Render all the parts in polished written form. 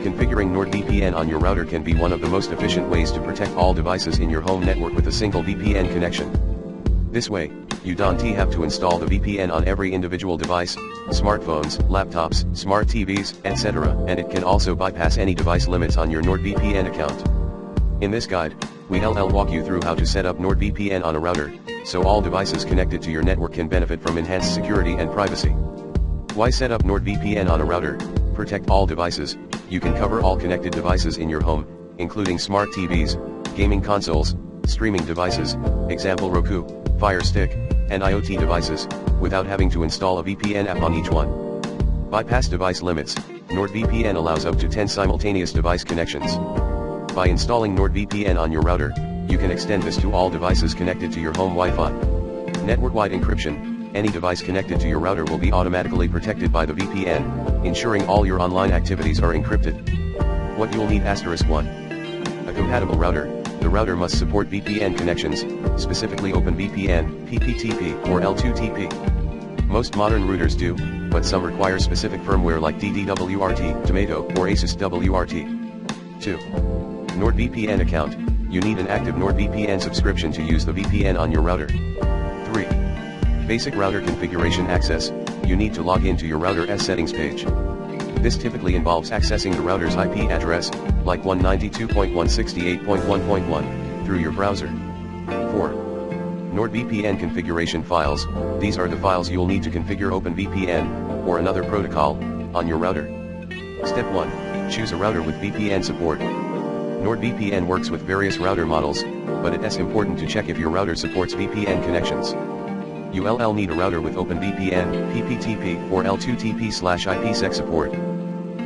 Configuring NordVPN on your router can be one of the most efficient ways to protect all devices in your home network with a single VPN connection. This way, you don't have to install the VPN on every individual device, smartphones, laptops, smart TVs, etc., and it can also bypass any device limits on your NordVPN account. In this guide, we'll walk you through how to set up NordVPN on a router, so all devices connected to your network can benefit from enhanced security and privacy. Why set up NordVPN on a router? Protect all devices. You can cover all connected devices in your home, including smart TVs, gaming consoles, streaming devices, example Roku, Fire Stick, and IoT devices, without having to install a VPN app on each one. Bypass device limits. NordVPN allows up to 10 simultaneous device connections. By installing NordVPN on your router, you can extend this to all devices connected to your home Wi-Fi. Network-wide encryption. Any device connected to your router will be automatically protected by the VPN, ensuring all your online activities are encrypted. What you'll need: *1. A compatible router. The router must support VPN connections, specifically OpenVPN, PPTP, or L2TP. Most modern routers do, but some require specific firmware like DDWRT, Tomato, or Asus WRT. 2. NordVPN account. You need an active NordVPN subscription to use the VPN on your router. 3. Basic router configuration access. You need to log into your router's settings page. This typically involves accessing the router's IP address, like 192.168.1.1, through your browser. 4. NordVPN configuration files. These are the files you'll need to configure OpenVPN, or another protocol, on your router. Step 1. Choose a router with VPN support. NordVPN works with various router models, but it's important to check if your router supports VPN connections. You'll need a router with OpenVPN, PPTP, or L2TP/IPsec support.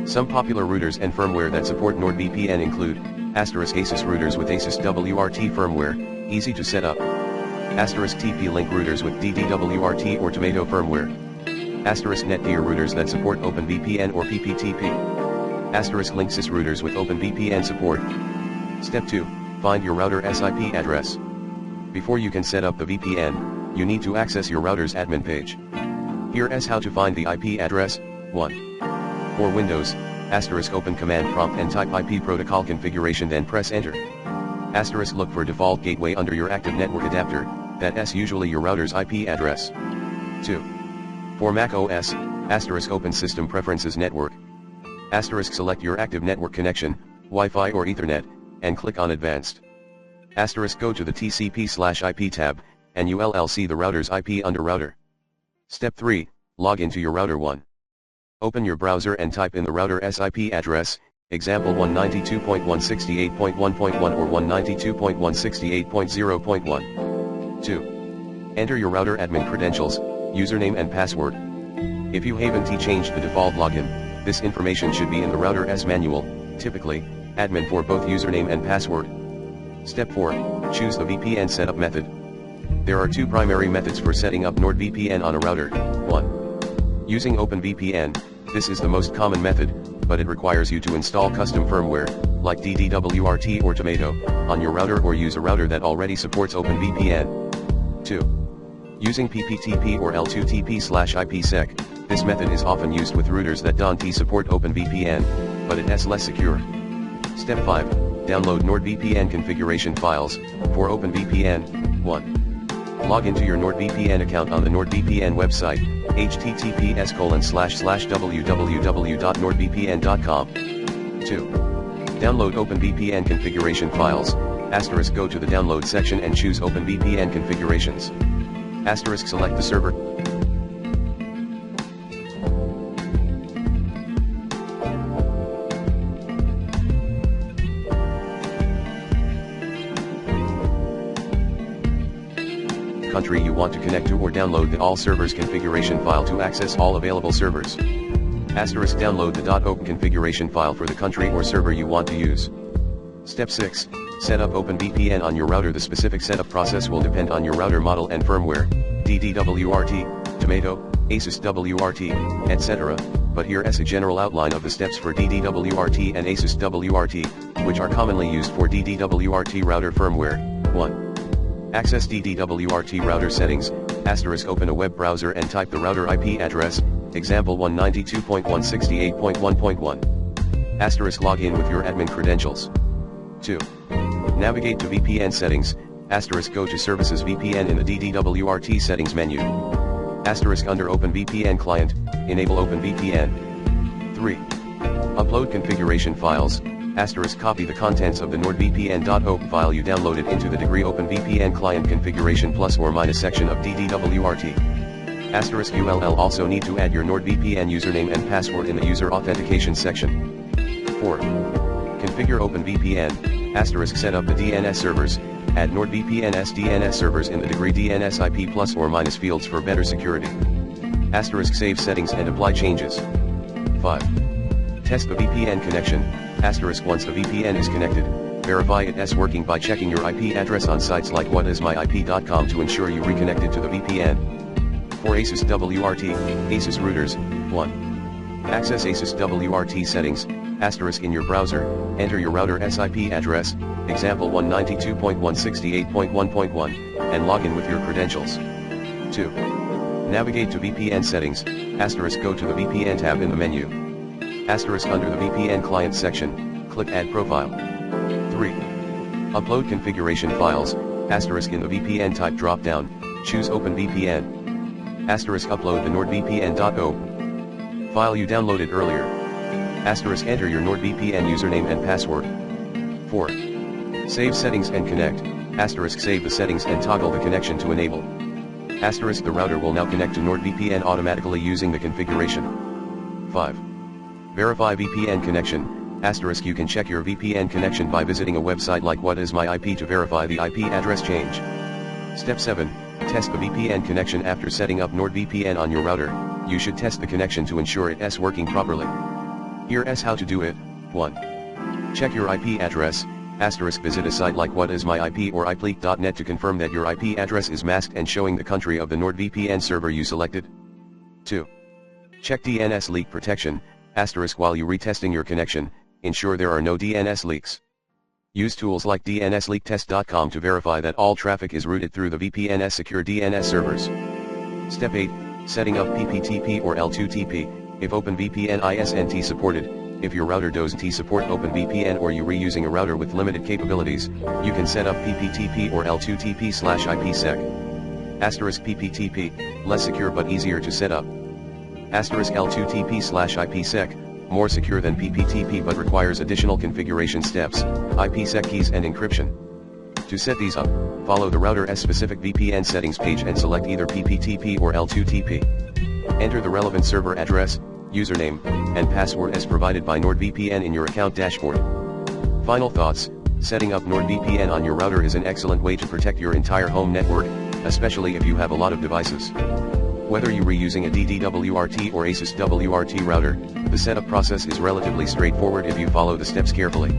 Some popular routers and firmware that support NordVPN include *Asus routers with Asus WRT firmware, easy to set up. *TP-Link routers with DDWRT or Tomato firmware. *Netgear routers that support OpenVPN or PPTP. *Linksys routers with OpenVPN support. Step 2. Find your router's IP address. Before you can set up the VPN, you need to access your router's admin page. Here's how to find the IP address. 1. For Windows, *open command prompt and type IP protocol configuration, then press enter. * look for default gateway under your active network adapter, that's usually your router's IP address. 2. For Mac OS, *open system preferences network. * select your active network connection, Wi-Fi or Ethernet, and click on advanced. * go to the TCP/IP tab, and you'll see the router's IP under router. Step 3, log into your router 1. Open your browser and type in the router's IP address, example 192.168.1.1 or 192.168.0.1. 2. Enter your router admin credentials, username and password. If you haven't changed the default login, this information should be in the router's manual, typically, admin for both username and password. Step 4, choose the VPN setup method. There are two primary methods for setting up NordVPN on a router. 1. Using OpenVPN. This is the most common method, but it requires you to install custom firmware, like DDWRT or Tomato, on your router or use a router that already supports OpenVPN. 2. Using PPTP or L2TP/IPsec. This method is often used with routers that don't support OpenVPN, but it's less secure. Step 5. Download NordVPN configuration files. For OpenVPN. 1. Log into your NordVPN account on the NordVPN website, https://www.nordvpn.com. 2. Download OpenVPN configuration files, * go to the download section and choose OpenVPN configurations. * select the server. Country you want to connect to or download the all servers configuration file to access all available servers. * download the .open configuration file for the country or server you want to use. Step 6, set up OpenVPN on your router. The specific setup process will depend on your router model and firmware, DDWRT, Tomato, Asus WRT, etc., but here is a general outline of the steps for DDWRT and Asus WRT, which are commonly used for DDWRT router firmware. 1. Access DDWRT router settings, * open a web browser and type the router IP address, example 192.168.1.1. Asterisk log in with your admin credentials. 2. Navigate to VPN settings, asterisk go to services VPN in the DDWRT settings menu. Asterisk under OpenVPN client, enable OpenVPN. 3. Upload configuration files, asterisk copy the contents of the NordVPN.op file you downloaded into the degree OpenVPN client configuration plus or minus section of DDWRT. Asterisk ULL also need to add your NordVPN username and password in the user authentication section. 4. Configure OpenVPN, asterisk set up the DNS servers, add NordVPN's DNS servers in the degree DNS IP plus or minus fields for better security. Asterisk save settings and apply changes. 5. Test the VPN connection, asterisk once the VPN is connected, verify it's working by checking your IP address on sites like whatismyip.com to ensure you reconnected to the VPN. For ASUS WRT, ASUS routers, 1. Access ASUS WRT settings, asterisk in your browser, enter your router SIP address, example 192.168.1.1, and log in with your credentials. 2. Navigate to VPN settings, asterisk go to the VPN tab in the menu. Asterisk under the VPN client section, click add profile. 3. Upload configuration files, asterisk in the VPN type drop down, choose OpenVPN. Asterisk upload the NordVPN.op file you downloaded earlier. Asterisk enter your NordVPN username and password. 4. Save settings and connect, asterisk save the settings and toggle the connection to enable. Asterisk the router will now connect to NordVPN automatically using the configuration. 5. Verify VPN connection, asterisk you can check your VPN connection by visiting a website like whatismyip to verify the IP address change. Step 7. Test the VPN connection after setting up NordVPN on your router. You should test the connection to ensure it's working properly. Here's how to do it. 1. Check your IP address, asterisk visit a site like whatismyip or ipleak.net to confirm that your IP address is masked and showing the country of the NordVPN server you selected. 2. Check DNS leak protection, asterisk while you retesting your connection, ensure there are no DNS leaks. Use tools like dnsleaktest.com to verify that all traffic is routed through the VPN's secure DNS servers. Step 8. Setting up PPTP or L2TP, if OpenVPN isn't supported. If your router doesn't support OpenVPN or you're reusing a router with limited capabilities, you can set up PPTP or L2TP/IPsec. Asterisk PPTP, less secure but easier to set up. Asterisk L2TP/IPsec, more secure than PPTP but requires additional configuration steps, IPsec keys and encryption. To set these up, follow the router's specific VPN settings page and select either PPTP or L2TP. Enter the relevant server address, username, and password as provided by NordVPN in your account dashboard. Final thoughts, setting up NordVPN on your router is an excellent way to protect your entire home network, especially if you have a lot of devices. Whether you're reusing a DDWRT or ASUS WRT router, the setup process is relatively straightforward if you follow the steps carefully.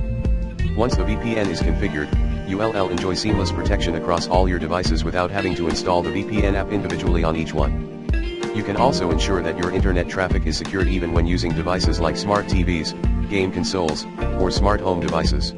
Once the VPN is configured, you'll enjoy seamless protection across all your devices without having to install the VPN app individually on each one. You can also ensure that your internet traffic is secured even when using devices like smart TVs, game consoles, or smart home devices.